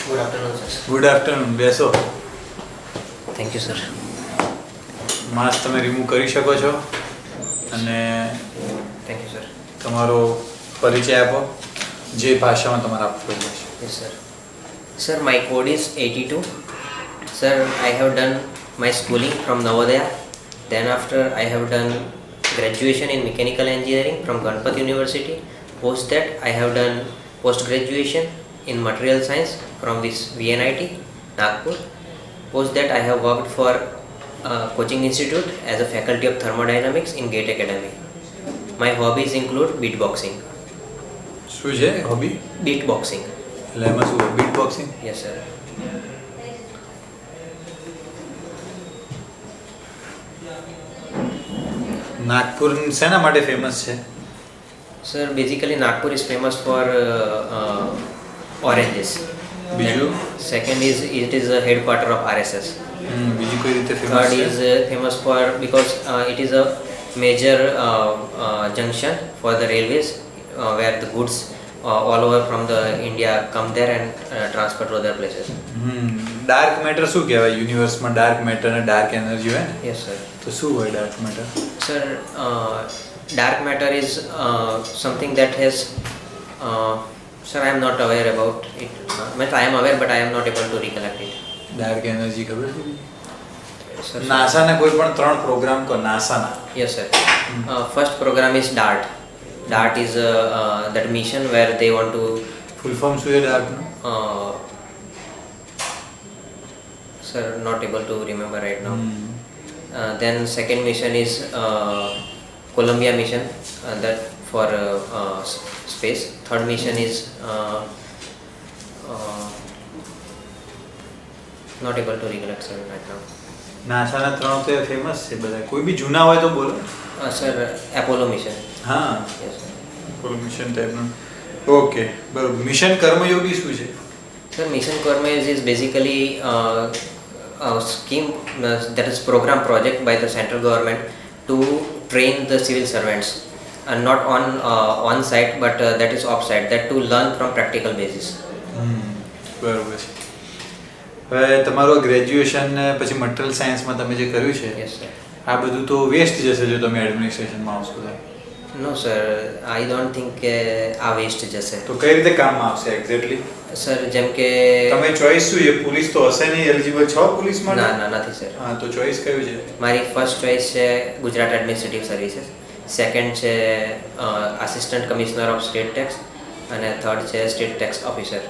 Good afternoon, sir. Good afternoon. બેસો. Thank you, sir. Mask તમે remove કરી શકો છો અને Thank you, sir. તમારો પરિચય આપો જે ભાષામાં તમારે આપવો છે. Yes, sir. Sir, my code is 82. Sir, I have done my schooling from Navodaya. Then after I have done graduation in mechanical engineering from Ganpat University. Post that I have done post-graduation in material science from this VNIT, Nagpur. Post that I have worked for coaching institute as a faculty of thermodynamics in GATE Academy. My hobbies include beatboxing. શું છે hobby? Beatboxing. એટલે એમાં શું bit boxing? Yes, sir. Nagpur શેના માટે famous છે? Sir, basically Nagpur is famous for oranges. બીજું? Second is it is a headquarter of RSS. બીજી કોઈ રીતે ફેમસ Third છે? is famous for because it is a major junction for the railways where the goods all over from the India come there and transfer to other places. Dark matter શું કહેવાય? યુનિવર્સમાં dark matter અને dark energy હોય ને, Yes, sir. તો શું હોય dark matter? Sir, dark matter is something that has sir, I am not aware about it. I am aware but I am not able to recollect it. Dark energy ખબર છે? Sir, નાસાના કોઈ પણ ત્રણ programme કહો. નાસાના yes, sir. First program is DART. DART is that mission where they want to full form શું છે ડાર્કનું? sir, not able to remember right now. Then second mission is Columbia mission, that for space. Third mission is not able to recollect, sir, right now. નાસાના ત્રણ તો famous છે બધા. કોઈ બી જૂના હોય તો બોલો. Sir, Apollo mission. હા, Yes, sir. પોલો મિશન ટાઈપનું. ઓકે, બરોબર. મિશન કર્મયોગી શું છે? Sir, mission Karmayas is basically a scheme that is program project by the central government to train the civil servants and not on site but that is off site, that to learn from practical basis. બરોબર છે. હવે તમારું graduation ને પછી material સાયન્સમાં તમે જે કર્યું છે, Yes, sir. આ બધું તો વેસ્ટ જશે જો તમે એડમિનિસ્ટ્રેશનમાં આવશો તો. No, sir, I don't think આ વેસ્ટ જશે. તો કઈ રીતે કામમાં આવશે એક્ઝેક્ટલી? સર, જેમ કે તમે ચોઈસ શું છે? પોલીસ તો હશે નહીં, એલિજિબલ છો પોલીસ માટે? ના નથી સર. હા, તો ચોઈસ કયું છે? મારી ફર્સ્ટ ચોઈસ છે ગુજરાત એડમિનિસ્ટ્રેટિવ સર્વિસીસ, સેકન્ડ છે assistant commissioner of state tax અને થર્ડ છે સ્ટેટ ટેક્સ ઓફિસર.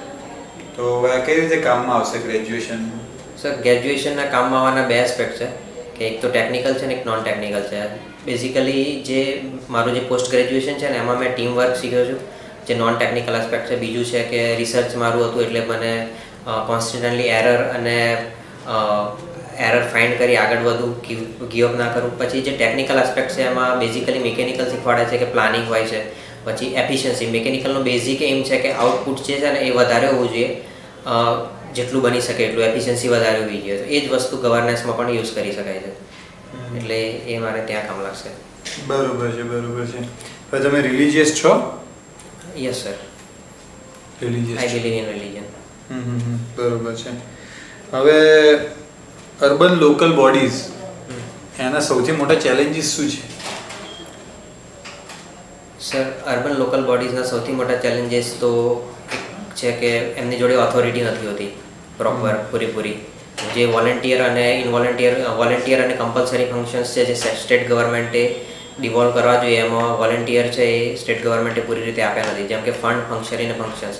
તો આ કઈ રીતે કામમાં આવશે ગ્રેજ્યુએશન? સર, ગ્રેજ્યુએશનના કામમાં આવવાના બે એસ્પેક્ટ છે કે એક તો ટેકનિકલ છે ને એક નોન ટેકનિકલ છે. બેઝિકલી જે મારું જે પોસ્ટ ગ્રેજ્યુએશન છે ને એમાં મેં ટીમ વર્ક શીખ્યો છું, જે નોન ટેકનિકલ એસ્પેક્ટ છે. બીજું છે કે રિસર્ચ મારું હતું એટલે મને કોન્સ્ટન્ટલી એરર ફાઇન્ડ કરી આગળ વધું, ગીવ અપ ના કરું. પછી જે ટેકનિકલ એસ્પેક્ટ છે એમાં બેઝિકલી મિકેનિકલ શીખવાડે છે કે પ્લાનિંગ હોય છે, પછી એફિશિયન્સી. મિકેનિકલનો બેઝિક એમ છે કે આઉટપુટ જે છે ને એ વધારે હોવું જોઈએ, જેટલું બની શકે એટલું એફિશિયન્સી વધારે હોવી જોઈએ. તો એ જ વસ્તુ ગવર્નન્સમાં પણ યુઝ કરી શકાય છે, એટલે એ મારે ત્યાં કામ લાગશે. બરોબર છે, બરોબર છે. હવે તમે રિલિજિયસ છો? Yes sir, religious. I believe in religion. બરોબર છે. હવે અર્બન લોકલ બોડીઝ, એના સૌથી મોટા ચેલેન્જીસ શું છે? સર, અર્બન લોકલ બોડીઝના સૌથી મોટા ચેલેન્જીસ તો છે કે એમની જોડે ઓથોરિટી નથી હોતી પ્રોપર પૂરેપૂરી. જે વોલેન્ટિયર અને વોલેન્ટિયર અને કમ્પલસરી ફંક્શન્સ છે જે સ્ટેટ ગવર્મેન્ટે ડિવોલ્વ કરવા જોઈએ, એમાં વોલેન્ટિયર છે એ સ્ટેટ ગવર્મેન્ટે પૂરી રીતે આપ્યા નથી. જેમ કે ફંડ, ફંક્શનરી અને ફંક્શન્સ.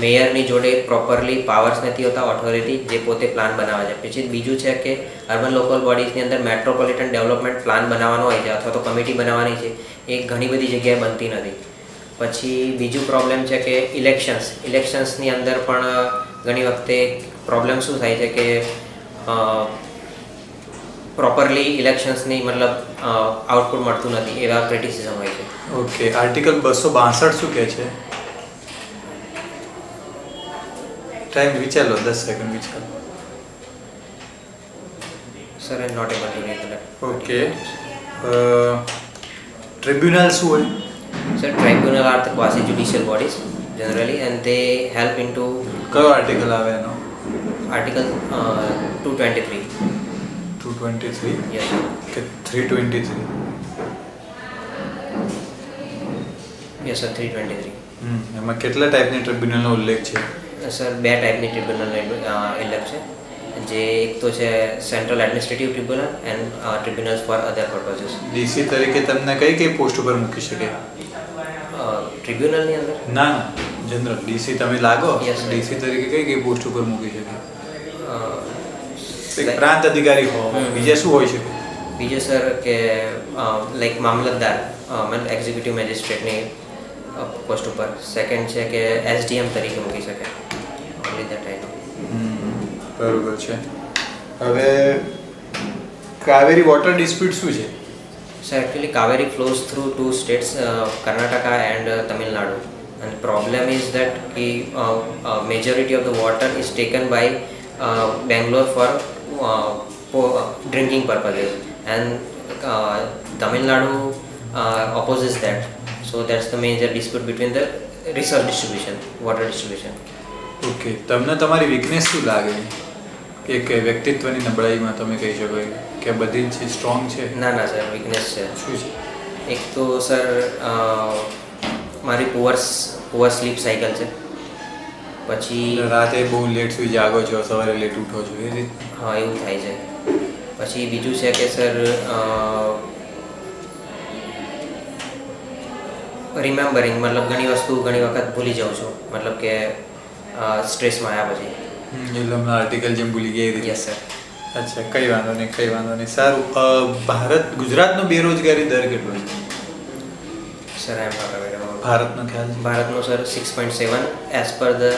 મેયરની જોડે પ્રોપરલી પાવર્સ નથી હોતા, ઓથોરિટી જે પોતે પ્લાન બનાવે છે. પછી બીજું છે કે અર્બન લોકલ બોડીઝની અંદર મેટ્રોપોલિટન ડેવલપમેન્ટ પ્લાન બનાવવાનો હોય છે અથવા તો કમિટી બનાવવાની છે, એ ઘણી બધી જગ્યાએ બનતી નથી. પછી બીજું પ્રોબ્લેમ છે કે ઇલેક્શન્સની અંદર પણ ઘણી વખતે પ્રોબ્લેમ શું થાય છે કે પ્રોપરલી ઇલેક્શન્સની મતલબ આઉટપુટ મળતું નથી, એવા ક્રિટિસિઝમ હોય છે. ઓકે, આર્ટિકલ 262 શું કહે છે? ટાઈમ વિચારો, 10 સેકન્ડ વિચારો. Sir, I not able to recollect. Okay, tribunal શું હોય? So tribunal are the quasi-judicial bodies generally, and they help into કયો આર્ટિકલ આવે એનો? આર્ટિકલ 223. 223 yes sir. કે 323? Yes sir 323. એમાં કેટલા ટાઈપની ટ્રિબ્યુનલનો ઉલ્લેખ છે? સર 2 ટાઈપની ટ્રિબ્યુનલ ઉલ્લેખ છે. જે એક તો છે central administrative tribunal and tribunals for other purposes. DC તરીકે તમને કઈ પોસ્ટ ઉપર મૂકી શકે? ટ્રિબ્યુનલની અંદર ના, જનરલ ડીસી તમે લાગો, Yes, sir. ડીસી તરીકે કઈ પોસ્ટ ઉપર મૂકી શકે? એક like- પ્રાંત અધિકારી હો, બીજા શું હોઈ શકે? બીજું સર કે લાઈક મામલતદાર એક્ઝિક્યુટિવ મેજિસ્ટ્રેટની પોસ્ટ ઉપર. સેકન્ડ છે કે એસડીએમ તરીકે મૂકી શકે. ઓનલી ધેટ આઈ નો. બરોબર છે. હવે કાવેરી વોટર ડિસ્પ્યુટ શું છે? So actually Kaveri flows through 2 states, Karnataka and Tamil Nadu. And problem is that majority of the water is taken by Bangalore for drinking purposes, and Tamil Nadu opposes that. So that's the major dispute between the resource distribution, water distribution. Okay, તમને તમારી weakness શું લાગે? કે વ્યક્તિત્વની નબળાઈમાં તમે કહી શકો કે બધી જ સ્ટ્રોંગ છે? ના સર, વીકનેસ છે. શું છે? એક તો સર મારી પુઅર સ્લીપ સાયકલ છે. પછી રાતે બહુ લેટ સુધી જાગો છો, સવારે લેટ ઉઠો છો, એ રીતે? હા, એવું થાય છે. પછી બીજું છે કે સર રિમેમ્બરિંગ, મતલબ ઘણી વસ્તુ ઘણી વખત ભૂલી જાઉં છું, મતલબ કે સ્ટ્રેસમાં આવ્યા પછી. એટલે હમણાં આર્ટિકલ જેમ ભૂલી ગયા એ રીતે? Yes sir. અચ્છા, કઈ વાંધો નહીં. સારું. ગુજરાતનો બેરોજગારી દર કેટલો છે? Sir I am not aware about. ભારતનો ખ્યાલ છે? ભારતનો sir 6.7 as per the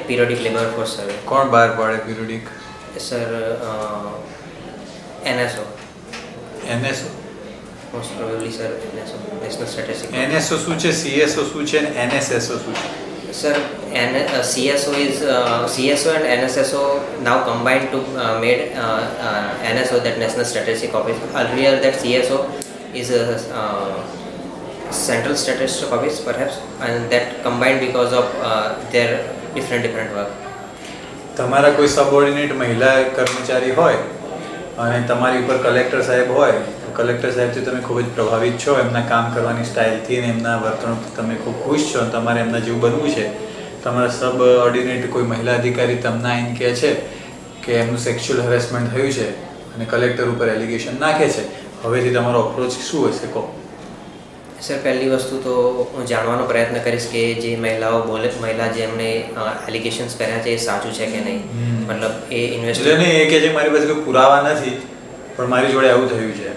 periodic labour force survey. કોણ બહાર પાડે periodic? Sir NSO. NSO? Most probably sir NSO, national statistics. NSO શું છે, CSO શું છે અને NSSO શું છે? Sir, CSO and NSSO now combined to made NSO, that National Statistic Office. Earlier that CSO is a Central Statistic Office perhaps, and that combined because of their different work. તમારા કોઈ subordinate મહિલા કર્મચારી હોય અને તમારી ઉપર collector સાહેબ હોય, તો કલેક્ટર સાહેબથી તમે ખૂબ જ પ્રભાવિત છો, એમના કામ કરવાની સ્ટાઇલથી અને એમના વર્તણૂકથી તમે ખૂબ ખુશ છો અને તમારે એમના જેવું બનવું છે. તમારા સબઓર્ડિનેટ કોઈ મહિલા અધિકારી તમને આવીને કહે છે કે એમનું સેક્સ્યુઅલ હરેસમેન્ટ થયું છે અને કલેક્ટર ઉપર એલિગેશન નાખે છે, હવેથી તમારો અપ્રોચ શું હશે કહો? સર, પહેલી વસ્તુ તો હું જાણવાનો પ્રયત્ન કરીશ કે જે મહિલા જે એમને એલિગેશન્સ કર્યા છે એ સાચું છે કે નહીં. મતલબ એ એટલે નહીં એ કે છે મારી પાસે કોઈ પુરાવા નથી પણ મારી જોડે આવું થયું છે.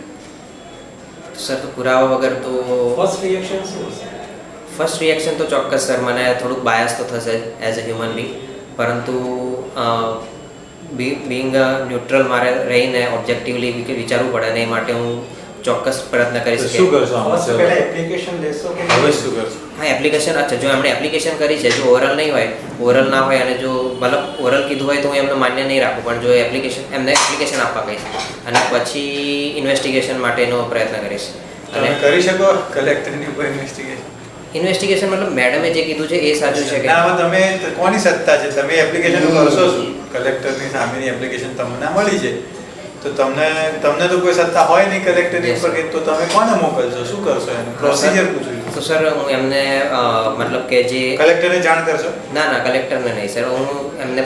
સર, તો પુરાવા વગર તો ફર્સ્ટ રિએક્શન શું હશે? ફર્સ્ટ રિએક્શન તો ચોક્કસ સર મને થોડુંક બાયસ તો થશે એઝ અ હ્યુમન બિંગ, પરંતુ બિંગ ન્યુટ્રલ મારે રહીને ઓબ્જેક્ટિવલી વિચારવું પડે ને એ માટે હું ચોક્કસ પ્રયત્ન કરીશ. શું કરશો આમાં? પહેલા એપ્લિકેશન લેશો કે હવે શું કરશો? હા, એપ્લિકેશન. અચ્છા, જો એમણે એપ્લિકેશન કરી છે, જો ઓરલ નહીં હોય, ઓરલ ના હોય અને જો મતલબ ઓરલ કીધું હોય તો હું એમને માન્ય નહીં રાખું, પણ જો એમને એપ્લિકેશન આપવા કહીશ અને પછી ઇન્વેસ્ટિગેશન માટેનો પ્રયત્ન કરીશ. તમે કરી શકો કલેક્ટરની ઉપર ઇન્વેસ્ટિગેશન મતલબ મેડમે જે કીધું છે એ સાચું છે કે આમાં તમે કોની સત્તા છે? તમે એપ્લિકેશન કરશો શું? કલેક્ટરની સામેની એપ્લિકેશન તમને મળી છે તો તમને તો કોઈ સત્તા હોય નહીં કલેક્ટરની ઉપર કે, તો તમે કોને મોકલશો? શું કરશો? એનું પ્રોસિજર પૂછ્યું. તો સર હું એમને મતલબ કે જે કલેક્ટરને જાણ કરશો? ના કલેક્ટરને નહીં સર, હું એમને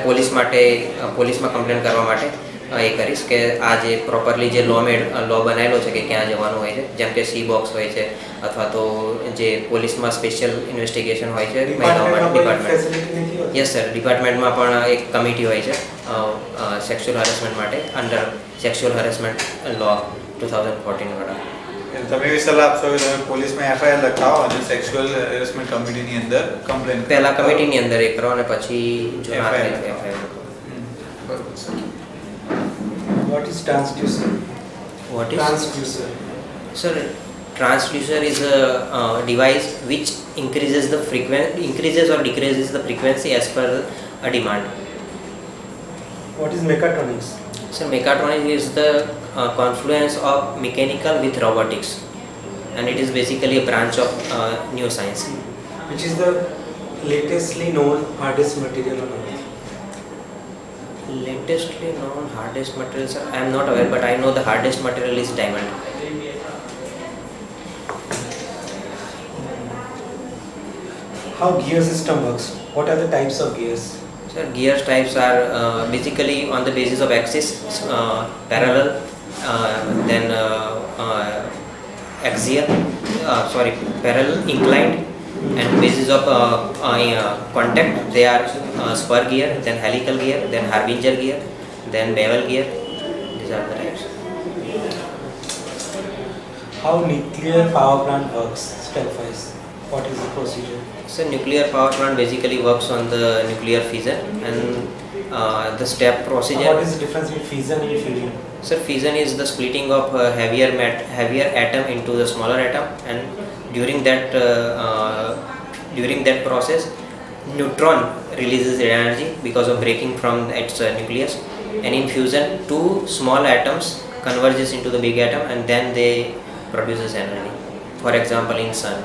પોલીસમાં કમ્પ્લેન કરવા માટે એ કરીશ કે આ જે પ્રોપરલી જે લો બનાવેલો છે કે ક્યાં જવાનું હોય છે, જેમ કે સી બોક્સ હોય છે અથવા તો જે પોલીસમાં સ્પેશિયલ ઇન્વેસ્ટિગેશન હોય છે મહિલાઓ માટે ડિપાર્ટમેન્ટ. યસ સર, ડિપાર્ટમેન્ટમાં પણ એક કમિટી હોય છે સેક્સ્યુઅલ હરેસમેન્ટ માટે અંડર સેક્સ્યુઅલ હરેસમેન્ટ લો 2014 વાળા. તમે એવી સલાહ આપશો કે તમે પોલીસમાં એફઆઈઆર લખાવો અને સેક્સ્યુઅલ હેરેસમેન્ટ કમિટીની અંદર કમ્પ્લેન પહેલા કમિટીની અંદર એ કરો અને પછી જો ના થાય તો FIR. FIR કરો. બરોબર sir. what is transducer? What is Transducer. Sir, transducer is a device which increases or decreases the frequency as per a demand. What is mechatronics? Sir, mechatronics is the confluence of mechanical with robotics, and it is basically a branch of new science. Which is the latestly known hardest material on Earth? Latestly known hardest material, sir, I am not aware, but I know the hardest material is diamond. How gear system works? What are the types of gears? Sir, gear types are basically on the basis of axis, parallel, then axial, parallel, inclined, and basis of contact. They are spur gear, then helical gear, then harbinger gear, then bevel gear. These are the types. How nuclear power plant works? Step-wise. What is the procedure? So nuclear power plant basically works on the nuclear fission, and the step procedure. What is the difference between fission and fusion? So fission is the splitting of heavier atom into the smaller atom, and during that process, neutron releases their energy because of breaking from its nucleus, and in fusion, two small atoms converges into the big atom, and then they produces energy. For example, in sun.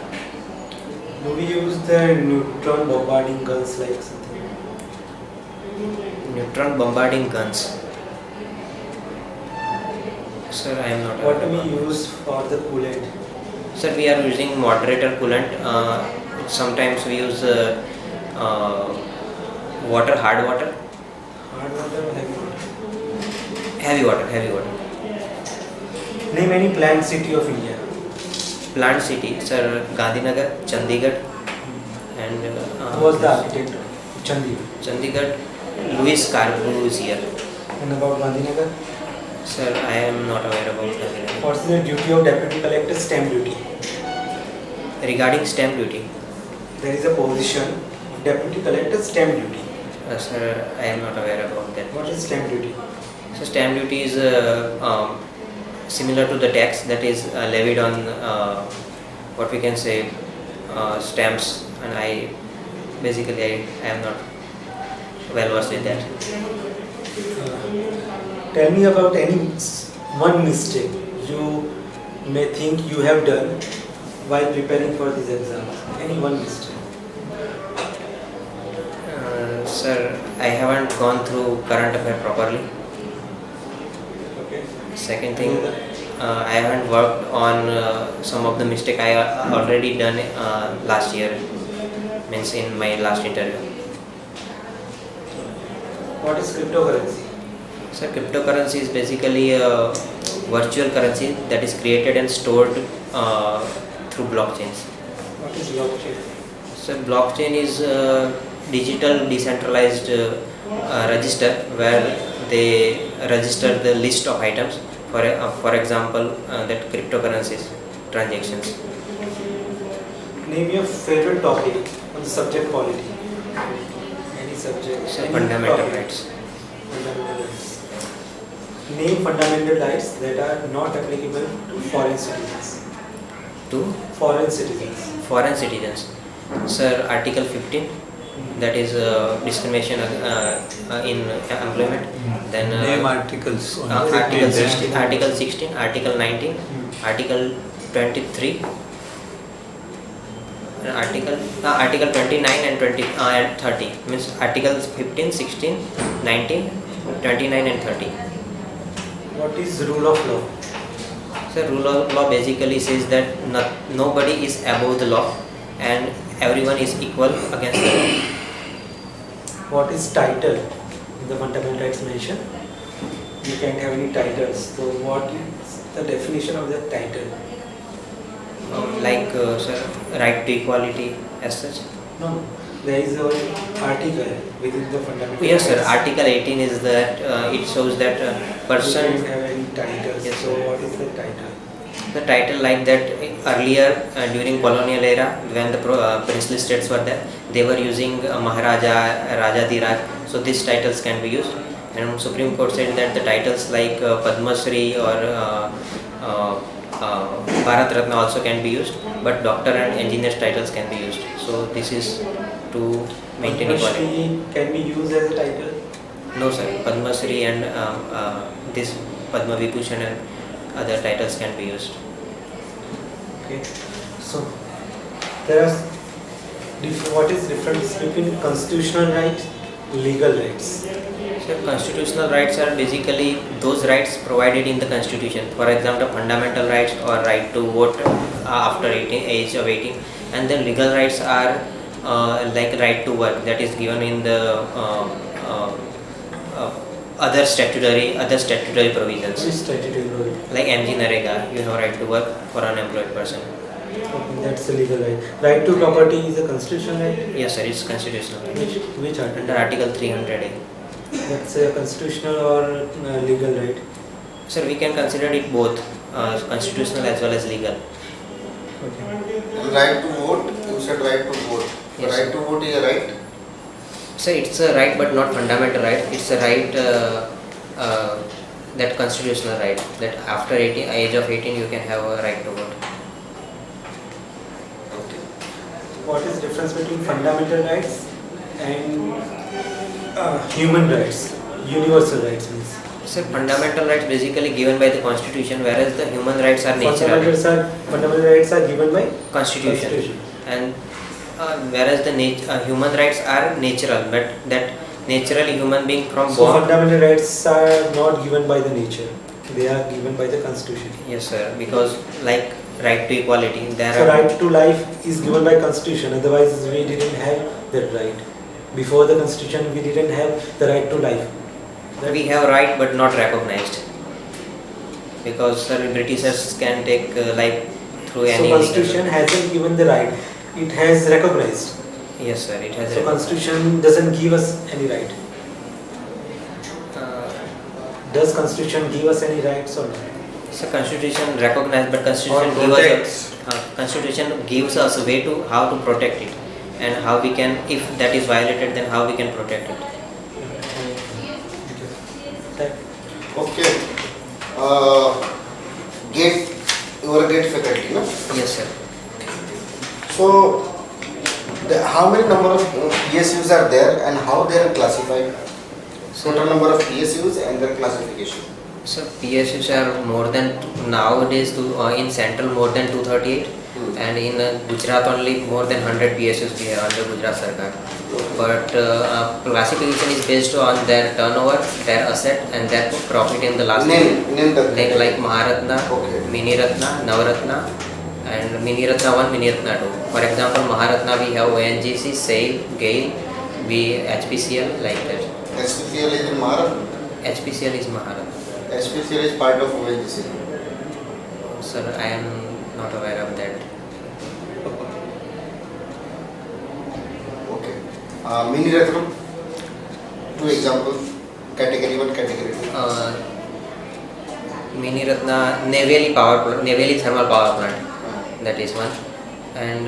Do we use the neutron bombarding guns like something? Neutron bombarding guns. Sir, I am not What aware do about we use for the coolant? Sir, we are using moderator coolant. Sometimes we use water, hard water, Hard water or heavy water? heavy water. Name any planned city of India. Plant city, sir, Gandhinagar, Chandigarh, and Who was the architect? Chandigarh. Chandigarh, Louis Scarborough is here. And about Gandhinagar? Sir, I am not aware about Gandhinagar. What's the duty of deputy collector? Stamp duty. Regarding stamp duty, There is a position of deputy collector stamp duty. sir, I am not aware about that. What is stamp duty? So stamp duty is similar to the tax that is levied on what we can say stamps, and I am not well versed with that. Tell me about one mistake you may think you have done while preparing for this exam. Any one mistake? Sir, I haven't gone through current affair properly. Okay. Second thing, I haven't worked on some of the mistake I already done last year, means in my last interview. What is cryptocurrency? So cryptocurrency is basically a virtual currency that is created and stored through blockchains. What is blockchain? So blockchain is a digital decentralized register where they register the list of items, for example that cryptocurrencies transactions. Name your favorite topic on the subject polity. Any subject. So any fundamental topic. rights. Fundamental rights. Name fundamental rights that are not applicable to foreign citizens. To Foreign citizens. foreign citizens. Sir, Article 15, that is discrimination in employment. Then Name articles. Article 16, Article 16, Article 19, Article 23, Article 29 and 20 and 30. Means Articles 15, 16, 19, 29 and 30. What is rule of law? So rule of law basically says that nobody is above the law and everyone is equal against the law. What is title in the fundamental rights mention? You can't have any titles. So what is the definition of that title? Sir, right to equality as such. No, there is an article within the fundamental Yes, sir. rights. Article 18 is that it shows that You person. can't have any titles. Yes, So sir. what is the title? The title like that earlier during colonial era when the princely states were there, they were using Maharaja, Raja Dhiraj. So these titles can be used. And Supreme Court said that the titles like Padma Shri or Bharat Ratna also can be used, but doctor and engineer's titles can be used. So this is to maintain Padma equality. Shri can be used as a title. No sir, Padma Shri and this Padma Vibhushan and other titles can be used. Okay. So there are What is difference between constitutional rights, legal rights? So constitutional rights are basically those rights provided in the constitution. For example, fundamental rights or right to vote after age of 18, and then legal rights are like right to work, that is given in the other statutory provisions. Which statutory role? Like MG Narega, you have right to work for unemployed person. Okay, that's a legal right. Right to property is a constitutional right. Yes sir, it's constitutional. Which article? Under Article 300A. That's a constitutional or legal right. Sir, we can consider it both constitutional as well as legal. Okay. And right to vote, you said right to vote. Yes. Right to vote is a right. So it's a right but not fundamental right. It's a right that constitutional right, that after age of 18 you can have a right to vote. Okay. What is difference between fundamental rights and human rights? Universal rights means. So fundamental rights basically given by the constitution, whereas the human rights are natural. Fundamental rights are given by Constitution. And whereas the human rights are natural, but that naturally human being from So born. fundamental rights are not given by the nature. They are given by the constitution. Yes sir, because like right to equality, there So are right to life is given by constitution. Otherwise we didn't have that right. Before the constitution we didn't have the right to life. we have right but not recognized, because sir, Britishers can take life through So any constitution hasn't given the right. It has recognized. Yes sir, it has So constitution doesn't give us any right. Does constitution give us any rights or not? so constitution recognized, but Or constitution protects. constitution gives us a way to how to protect it, and how we can, if that is violated, then how we can protect it. Okay. Gate, you are a gate faculty, no? Yes sir. So, how many number of PSUs are there and how they are classified? Total number of PSUs and their classification. So PSUs are more than nowadays in central more than 238, and in Gujarat only more than 100 PSUs we have under Gujarat Sarkar. But classification is based on their turnover, their asset, and their profit in the last year. Name the Like Maharatna, Okay. Mini Ratna, Navaratna, and Mini Ratna 1, Mini Ratna 2. For example, Maharatna we have ONGC, SAIL, GAIL, HPCL, like that. SPCL is in Maharashtra. HPCL is Maharatna. SPCL is part of ONGC. Sir, I am not aware of that. Okay. Mini Ratnam. Two examples. Category 1, category 2. Mini Ratna, Neyveli thermal power plant. That is one. And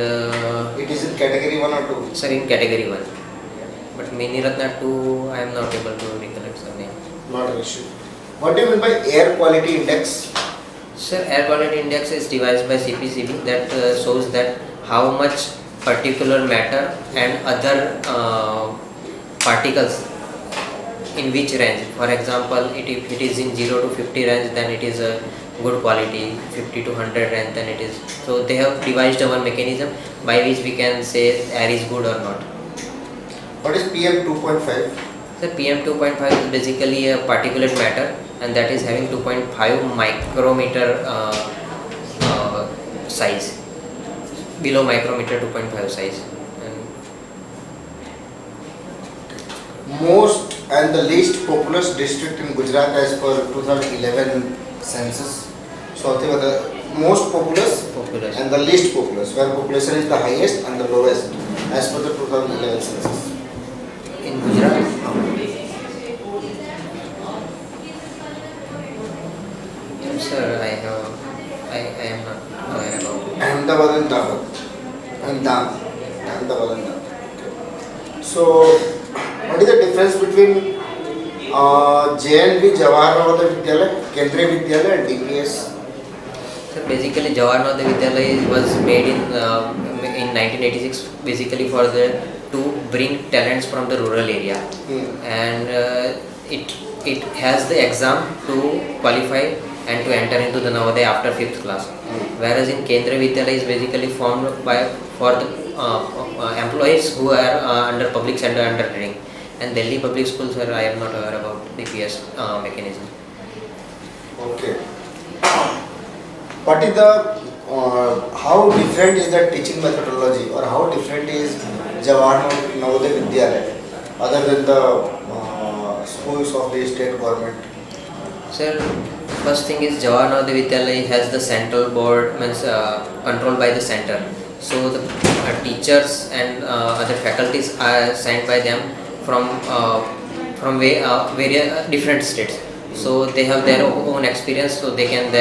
It is in category 1 or 2? sir, in category 1. But Mini Ratna 2, I am not able to recollect the name. Not an issue. What do you mean by air quality index? Sir, air quality index is devised by CPCB that shows that how much particular matter and other particles in which range. For example, if it is in 0 to 50 range, then it is a good quality. 50 to 100 range, then it is. So they have devised one mechanism by which we can say air is good or not. What is PM 2.5? The PM 2.5 is basically a particulate matter, and that is having 2.5 micrometer size, below micrometer 2.5 size. And Most and the least populous district in Gujarat as per 2011 census. So the most populous population. and the least populous, where population is the highest and the lowest as per the 2011 census. In Gujarat, sir, I am not aware about it. Ahmedabad and Dahod and Dam. Ahmedabad and Dam. So, what is the difference between JNV Jawahar Navodaya Vidyalaya, Kendriya Vidyalaya and DPS? So basically, Jawahar Navodaya Vidyalaya was made in 1986, basically for to bring talents from the rural area, and it has the exam to qualify and to enter into the Navodaya after 5th class. Whereas in Kendriya Vidyalaya is basically formed for the employees who are under public sector undertaking. And Delhi public schools, sir, I am not aware about DPS mechanism. Okay. What is the how different is the teaching methodology, or how different is Jawaharlal Navodaya Vidyalaya other than the schools of the state government? Sir, first thing is Jawaharlal Navodaya Vidyalaya has the central board, means controlled by the center. So the teachers and other faculties are sent by them from various different states. So they have their own experience, so they can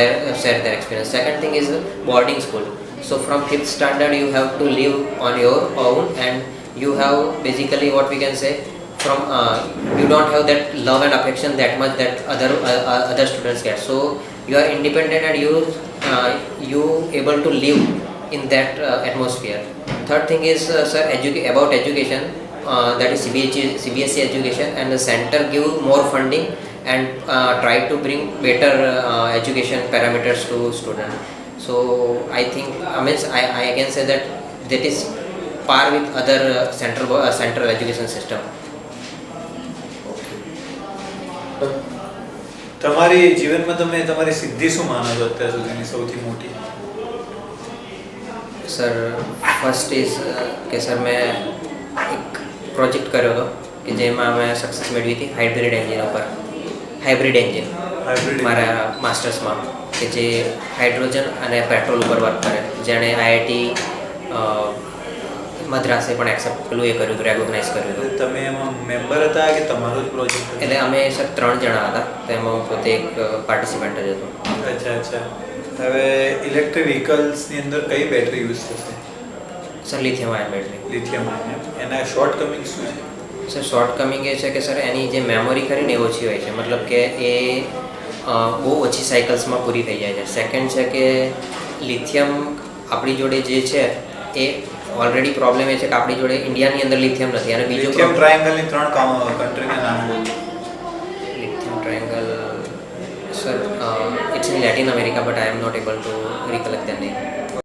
share their experience. Second thing is boarding school. So from 5th standard you have to live on your own, and you have basically what we can say from you don't have that love and affection that much that other students get. So you are independent, and you able to live in that atmosphere. Third thing is sir, about education, that is CBSE education, and the center give more funding and try to bring better education parameters to student. So I think I can say that is par with other central education system. તમારી જીવનમાં તમે તમારી સિદ્ધિ શું માનો છો અત્યાર સુધીની સૌથી મોટી? સર ફર્સ્ટ ઇઝ કે સર મેં એક પ્રોજેક્ટ કર્યો હતો કે જેમાં મેં સક્સેસ મેળવી હતી હાઇબ્રિડ એન્જિન મારા માસ્ટર્સમાં, કે જે હાઇડ્રોજન અને પેટ્રોલ ઉપર વર્ક કરે, જેણે IIT મદ્રાસે પણ એક્સેપ્ટ પેલું એ કર્યું હતું, રેકોગ્નાઇઝ કર્યું હતું. તમે એમાં મેમ્બર હતા કે તમારો જ પ્રોજેક્ટ? એટલે અમે સર 3 જણા હતા, તો એમાં હું પોતે એક પાર્ટિસિપન્ટ જ હતો. અચ્છા અચ્છા. હવે ઇલેક્ટ્રિક વ્હીકલ્સની અંદર કઈ બેટરી યુઝ થશે? Sir lithium ion battery. Lithium ion. એના શોર્ટ કમિંગ શું છે? સર શોર્ટ કમિંગ એ છે કે સર એની જે મેમરી ખરી ને એ ઓછી હોય છે, મતલબ કે એ બહુ ઓછી સાયકલ્સમાં પૂરી થઈ જાય છે. સેકન્ડ છે કે લિથિયમ આપણી જોડે જે છે એ ઓલરેડી પ્રોબ્લેમ એ છે કે આપણી જોડે ઇન્ડિયાની અંદર લિથિયમ નથી. અને બીજો લિથિયમ ટ્રાયંગલની 3 કન્ટ્રીના નામ બોલો. Lithium triangle sir it's in Latin America, but I am not able to recollect the name.